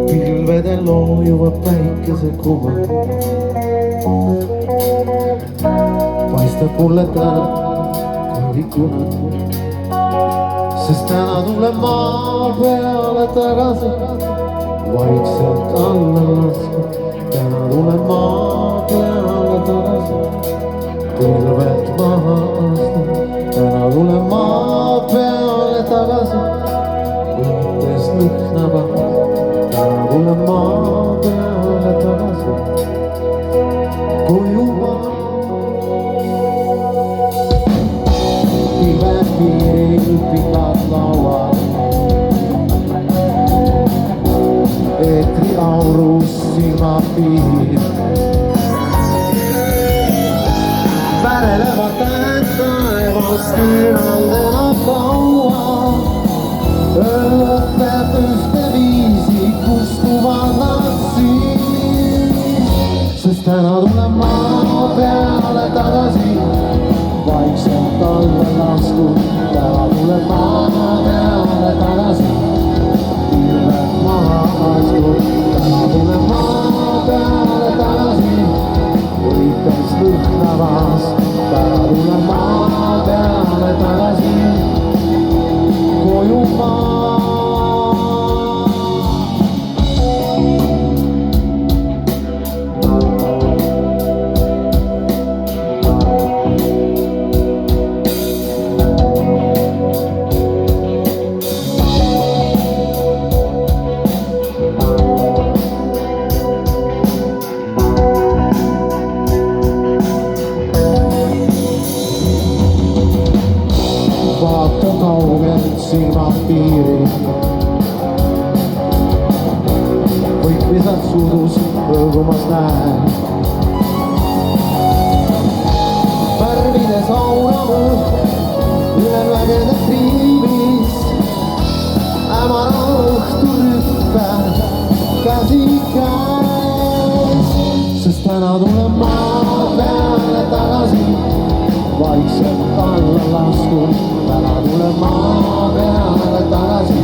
Pilvedel loojuvad päikesekuvad, paistab mulle täna kõrvikuna, sest täna tuleb maa peale tagasi, vaikselt alla laske. täna tuleb maa peale tagasi, pilved maha lasta. täna tuleb maa peale tagasi, mõttes lõhnaba. täna tuleb maa peale tagasi, koju maa. Pilved piiril pikad laual, eetri aurus silmapiir. Värelevad tähed taevast eraldena kaua, lõpeb ühteviisi, kustuvad nad siin. Sest täna tuleb maa peale tagasi, vaikselt alla lastud. täna tuleb maa peale tagasi, pilved maha lastud. täna tuleb maa peale tagasi, võites lõhnavas. täna tuleb maa peale tagasi, koju maa. Vaata kaugelt silmapiiri, kõik visad sudus õõgumas näen. Värvides aurab õhk üle mägede triibis, hämara õhturüppe käsi käes. Sest täna tuleb maa peale tagasi, vaikselt alla lastud. täna tuleb maa peale tagasi,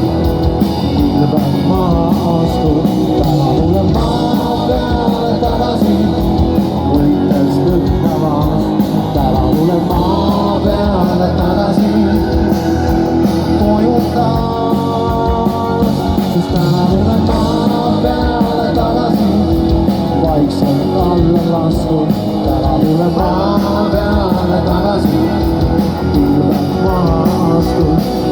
pilved maha astud. täna tuleb maa peale tagasi, võites lõhnavas. täna tuleb maa peale tagasi, koju taas. sest täna tuleb maa peale tagasi, vaikselt alla lastud. täna tuleb maa peale tagasi, pilved maha astud.